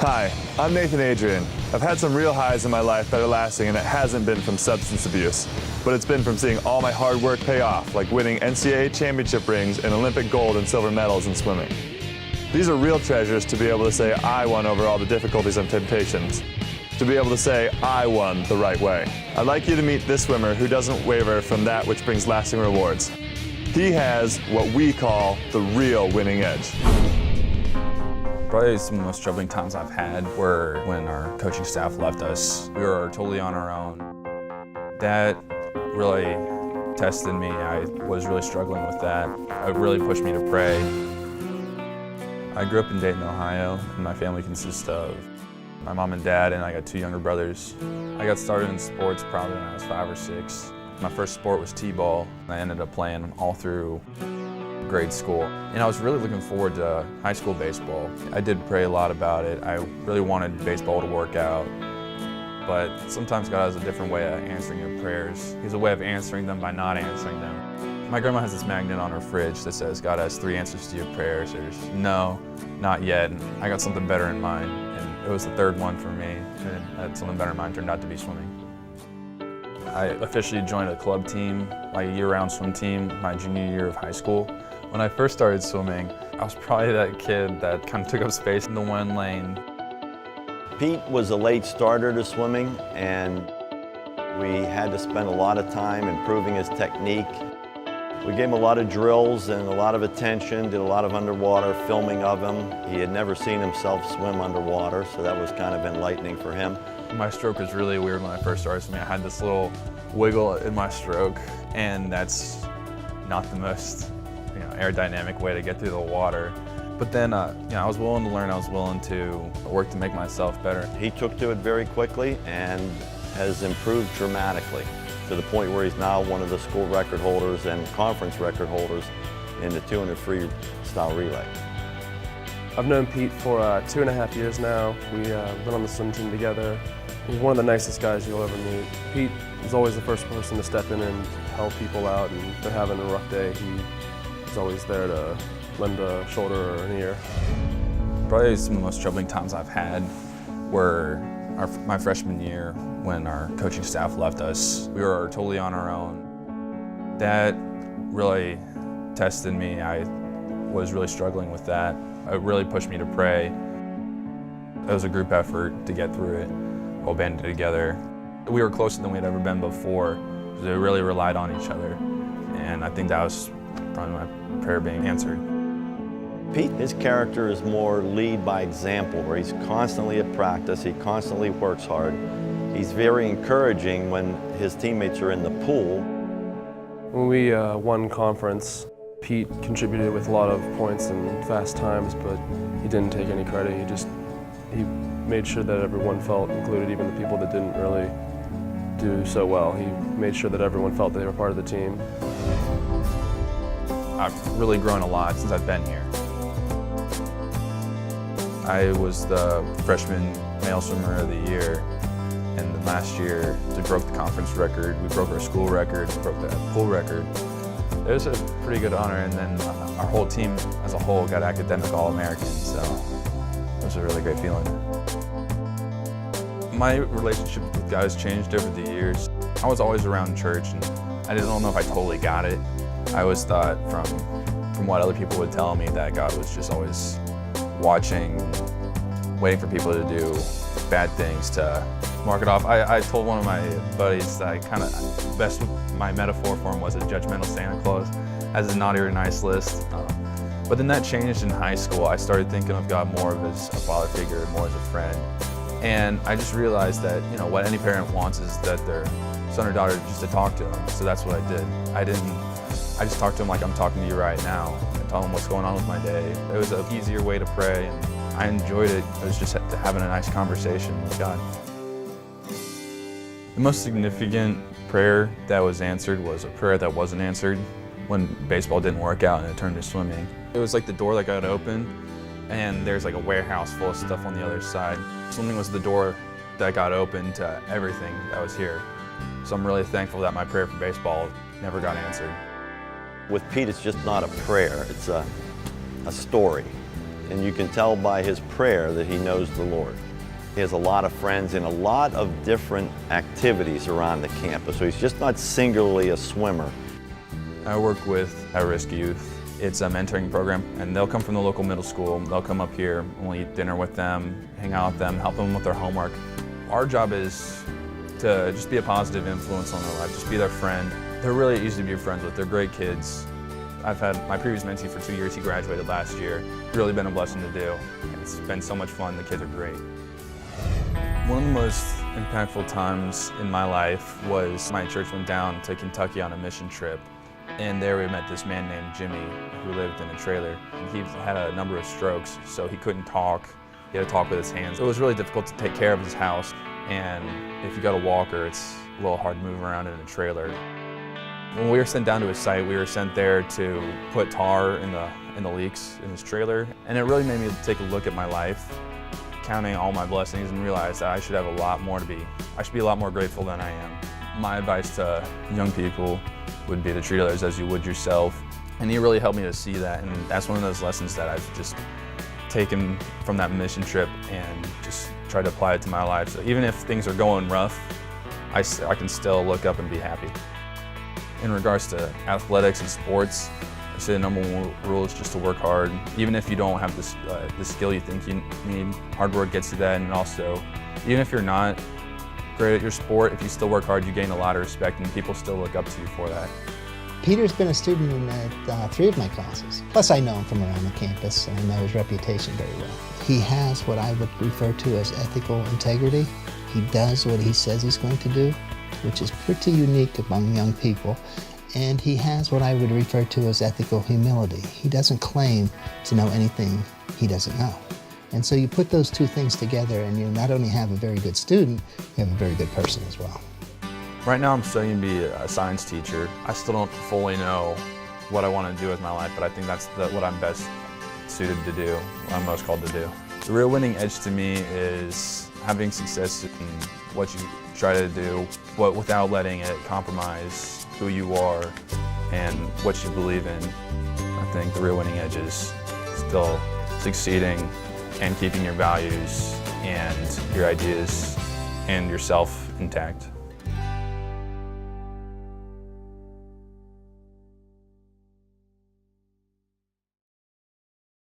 Hi, I'm Nathan Adrian. I've had some real highs in my life that are lasting, and it hasn't been from substance abuse, but it's been from seeing all my hard work pay off, like winning NCAA championship rings and Olympic gold and silver medals in swimming. These are real treasures to be able to say I won over all the difficulties and temptations, to be able to say I won the right way. I'd like you to meet this swimmer who doesn't waver from that which brings lasting rewards. He has what we call the real winning edge. Probably some of the most troubling times I've had were when our coaching staff left us. We were totally on our own. That really tested me. I was really struggling with that. It really pushed me to pray. I grew up in Dayton, Ohio, and my family consists of my mom and dad, and I got two younger brothers. I got started in sports probably when I was 5 or 6. My first sport was t-ball, and I ended up playing all through grade school. And I was really looking forward to high school baseball. I did pray a lot about it. I really wanted baseball to work out. But sometimes God has a different way of answering your prayers. He has a way of answering them by not answering them. My grandma has this magnet on her fridge that says God has 3 answers to your prayers. There's no, not yet, and I got something better in mind. And it was the third one for me, and that something better in mind turned out to be swimming. I officially joined a club team, like a year-round swim team, my junior year of high school. When I first started swimming, I was probably that kid that kind of took up space in the one lane. Pete was a late starter to swimming, and we had to spend a lot of time improving his technique. We gave him a lot of drills and a lot of attention, did a lot of underwater filming of him. He had never seen himself swim underwater, so that was kind of enlightening for him. My stroke was really weird when I first started swimming. I had this little wiggle in my stroke, and that's not the most aerodynamic way to get through the water. But then I was willing to learn, I was willing to work to make myself better. He took to it very quickly and has improved dramatically to the point where he's now one of the school record holders and conference record holders in the 200 freestyle relay. I've known Pete for 2.5 years now. We've been on the swim team together. He's one of the nicest guys you'll ever meet. Pete is always the first person to step in and help people out, and if they're having a rough day, he's always there to lend a shoulder or an ear. Probably some of the most troubling times I've had were my freshman year when our coaching staff left us. We were totally on our own. That really tested me. I was really struggling with that. It really pushed me to pray. It was a group effort to get through it, all banded together. We were closer than we'd ever been before. We really relied on each other, and I think that was probably my prayer being answered. Pete, his character is more lead by example, where he's constantly at practice, he constantly works hard. He's very encouraging when his teammates are in the pool. When we won conference, Pete contributed with a lot of points and fast times, but he didn't take any credit. He made sure that everyone felt included, even the people that didn't really do so well. He made sure that everyone felt they were part of the team. I've really grown a lot since I've been here. I was the freshman male swimmer of the year, and the last year we broke the conference record, we broke our school record, we broke the pool record. It was a pretty good honor, and then our whole team as a whole got academic All-American, so it was a really great feeling. My relationship with God has changed over the years. I was always around church, and I don't know if I totally got it. I always thought from what other people would tell me that God was just always watching, waiting for people to do bad things to mark it off. I told one of my buddies that my metaphor for him was a judgmental Santa Claus, has a naughty or nice list. But then that changed in high school. I started thinking of God more of as a father figure, more as a friend. And I just realized that what any parent wants is that their son or daughter just to talk to them. So that's what I did. I just talked to him like I'm talking to you right now and tell him what's going on with my day. It was an easier way to pray, and I enjoyed it. It was just having a nice conversation with God. The most significant prayer that was answered was a prayer that wasn't answered when baseball didn't work out and it turned to swimming. It was like the door that got open, and there's like a warehouse full of stuff on the other side. Swimming was the door that got open to everything that was here. So I'm really thankful that my prayer for baseball never got answered. With Pete, it's just not a prayer, it's a story. and you can tell by his prayer that he knows the Lord. He has a lot of friends in a lot of different activities around the campus, so he's just not singularly a swimmer. I work with at-risk youth. It's a mentoring program, and they'll come from the local middle school. They'll come up here, and we'll eat dinner with them, hang out with them, help them with their homework. Our job is to just be a positive influence on their life, just be their friend. They're really easy to be friends with. They're great kids. I've had my previous mentee for 2 years. He graduated last year. Really been a blessing to do. It's been so much fun. The kids are great. One of the most impactful times in my life was my church went down to Kentucky on a mission trip. And there we met this man named Jimmy who lived in a trailer. He had a number of strokes, so he couldn't talk. He had to talk with his hands. It was really difficult to take care of his house. And if you got a walker, it's a little hard to move around in a trailer. When we were sent down to his site, we were sent there to put tar in the leaks in his trailer. And it really made me take a look at my life, counting all my blessings, and realize that I should have a lot more I should be a lot more grateful than I am. My advice to young people would be to treat others as you would yourself. And he really helped me to see that, and that's one of those lessons that I've just taken from that mission trip and just tried to apply it to my life. So even if things are going rough, I can still look up and be happy. In regards to athletics and sports, I say the number one rule is just to work hard. Even if you don't have the skill you think you need, hard work gets you that, and also, even if you're not great at your sport, if you still work hard, you gain a lot of respect, and people still look up to you for that. Peter's been a student in 3 of my classes. Plus, I know him from around the campus, and I know his reputation very well. He has what I would refer to as ethical integrity. He does what he says he's going to do, which is pretty unique among young people. And he has what I would refer to as ethical humility. He doesn't claim to know anything he doesn't know. And so you put those two things together, and you not only have a very good student, you have a very good person as well. Right now I'm studying to be a science teacher. I still don't fully know what I want to do with my life, but I think that's what I'm best suited to do, what I'm most called to do. The real winning edge to me is having success in what you try to do, but without letting it compromise who you are and what you believe in. I think the real winning edge is still succeeding and keeping your values and your ideas and yourself intact.